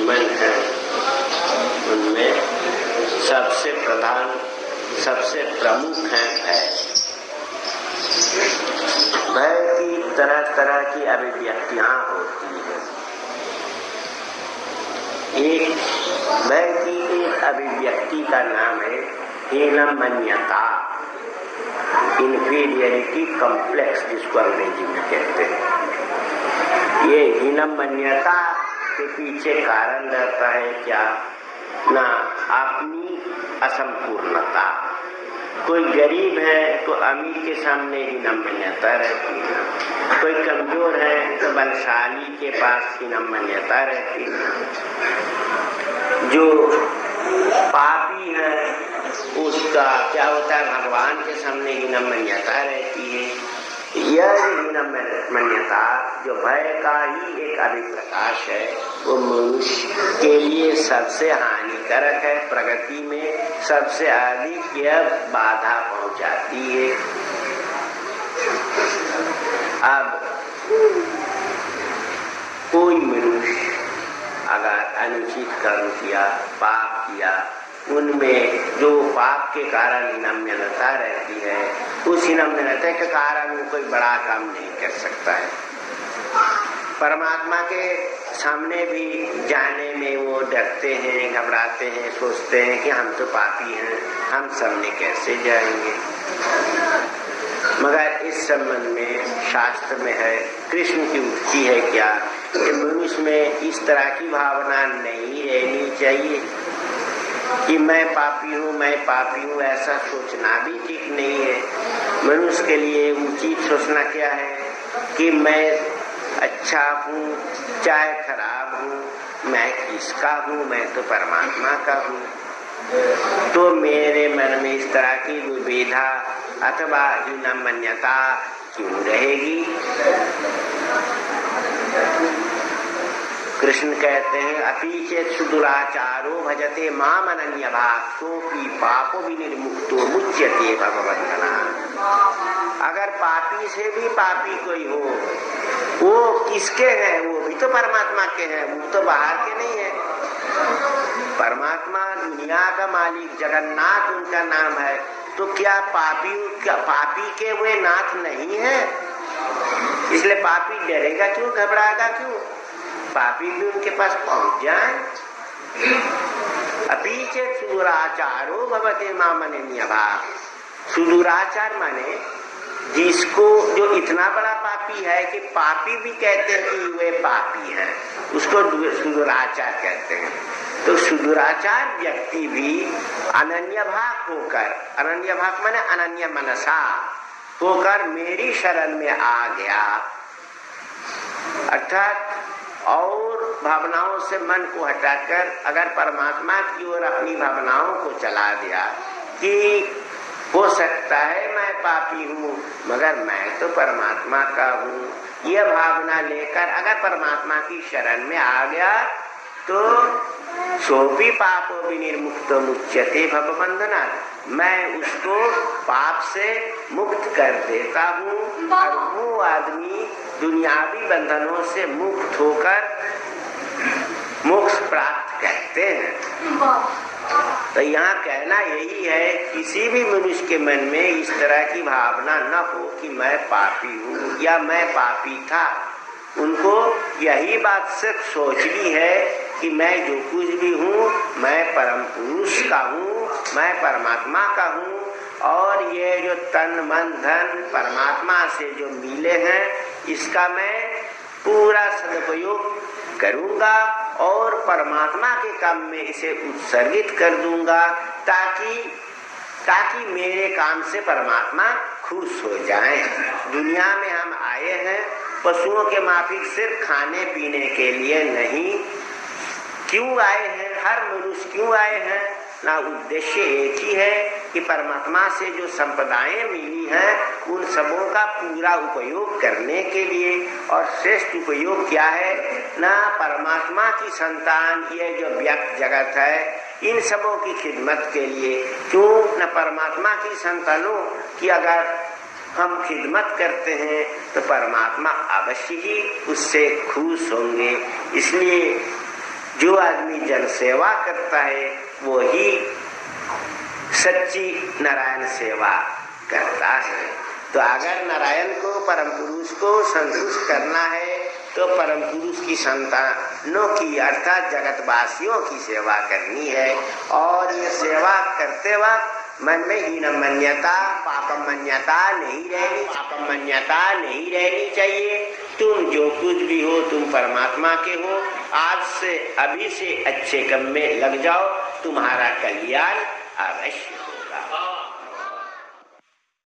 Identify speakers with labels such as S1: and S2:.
S1: मन है उनमें सबसे प्रधान, सबसे प्रमुख है भय। भय की तरह तरह की अभिव्यक्तियां होती हैं। एक भय की एक अभिव्यक्ति का नाम है हीनमन्यता, इन्फीरियरिटी कॉम्प्लेक्स, जिसको अंग्रेजी में कहते हैं। ये हीनमन्यता के पीछे कारण रहता है क्या? ना अपनी असंपूर्णता। कोई गरीब है तो अमीर के सामने हीनमन्यता रहती है, कोई कमजोर है तो बलशाली के पास हीनमन्यता रहती है। जो पापी है उसका क्या होता है? भगवान के सामने हीनमन्यता रहती है। यह हीनमन्यता जो भय का ही एक अभिप्रकाश है, वो मनुष्य के लिए सबसे हानिकारक है। प्रगति में सबसे अधिक यह बाधा पहुंचाती है। अब कोई मनुष्य अगर अनुचित कर्म किया, पाप किया, उनमें जो पाप के कारण हीनमन्यता रहती है, उस हीनमन्यता के कारण वो कोई बड़ा काम नहीं कर सकता है। परमात्मा के सामने भी जाने में वो डरते हैं, घबराते हैं, सोचते हैं कि हम तो पापी हैं, हम सामने कैसे जाएंगे। मगर इस संबंध में शास्त्र में है, कृष्ण की उक्ति है क्या कि मनुष्य में इस तरह की भावना नहीं रहनी चाहिए कि मैं पापी हूँ, मैं पापी हूँ। ऐसा सोचना भी ठीक नहीं है। मनुष्य के लिए उचित सोचना क्या है कि मैं अच्छा हूँ चाहे खराब हूँ, मैं किसका हूँ? मैं तो परमात्मा का हूँ। तो मेरे मन में इस तरह की विभेदा अथवा हीनमन्यता क्यों रहेगी? कृष्ण कहते हैं अपि चेत् सुदुराचारो भजते माम अनन्यभाक् सोऽपि पापो विनिर्मुक्तो मुच्यते भवबन्धनात्। अगर पापी से भी पापी कोई हो, वो किसके हैं? वो भी तो परमात्मा के हैं, वो तो बाहर के नहीं है। परमात्मा दुनिया का मालिक जगन्नाथ उनका नाम है, तो क्या पापी के वे नाथ नहीं है? इसलिए पापी डरेगा क्यों, घबराएगा क्यों? पापी भी उनके पास पहुंच जाए। अपि चेत् सुदुराचारो भवते माम अनन्यभाक्। सुदुराचार माने जिसको, जो इतना बड़ा पापी है कि पापी भी कहते हैं कि वे पापी हैं, उसको सुदुराचार कहते हैं। तो सुदुराचार व्यक्ति भी अनन्यभाक् होकर, अनन्यभाक् माने अनन्य मनसा होकर मेरी शरण में आ गया, अर्थात और भावनाओं से मन को हटाकर अगर परमात्मा की ओर अपनी भावनाओं को चला दिया कि हो सकता है मैं पापी हूँ मगर मैं तो परमात्मा का हूँ, यह भावना लेकर अगर परमात्मा की शरण में आ गया तो सोऽपि पापो विनिर्मुक्तो मुच्यते भवबन्धनात्। मैं उसको पाप से मुक्त कर देता हूँ और वो आदमी दुनियावी बंधनों से मुक्त होकर मोक्ष प्राप्त करते हैं। तो यहाँ कहना यही है, किसी भी मनुष्य के मन में इस तरह की भावना न हो कि मैं पापी हूँ या मैं पापी था। उनको यही बात सिर्फ सोचनी है कि मैं जो कुछ भी हूँ मैं परम पुरुष का हूँ, मैं परमात्मा का हूँ, और ये जो तन मन धन परमात्मा से जो मिले हैं इसका मैं पूरा सदुपयोग करूँगा और परमात्मा के काम में इसे उत्सर्गित कर दूंगा ताकि मेरे काम से परमात्मा खुश हो जाए। दुनिया में हम आए हैं पशुओं के माफिक सिर्फ खाने पीने के लिए नहीं। क्यों आए हैं? हर मनुष्य क्यों आए हैं? ना उद्देश्य एक ही है कि परमात्मा से जो संपदाएं मिली हैं उन सबों का पूरा उपयोग करने के लिए। और श्रेष्ठ उपयोग क्या है? ना परमात्मा की संतान ये जो व्यक्त जगत है इन सबों की खिदमत के लिए। क्यों? न परमात्मा की संतानों की अगर हम खिदमत करते हैं तो परमात्मा अवश्य ही उससे खुश होंगे। इसलिए जो आदमी जन सेवा करता है वो ही सच्ची नारायण सेवा करता है। तो अगर नारायण को, परम पुरुष को संतुष्ट करना है तो परम पुरुष की संतानों की अर्थात जगतवासियों की सेवा करनी है। और ये सेवा करते वक्त मन में हीनमन्यता, पापमन्यता नहीं रहनी चाहिए। तुम जो कुछ भी हो तुम परमात्मा के हो। आज से, अभी से अच्छे काम में लग जाओ, तुम्हारा कल्याण अवश्य।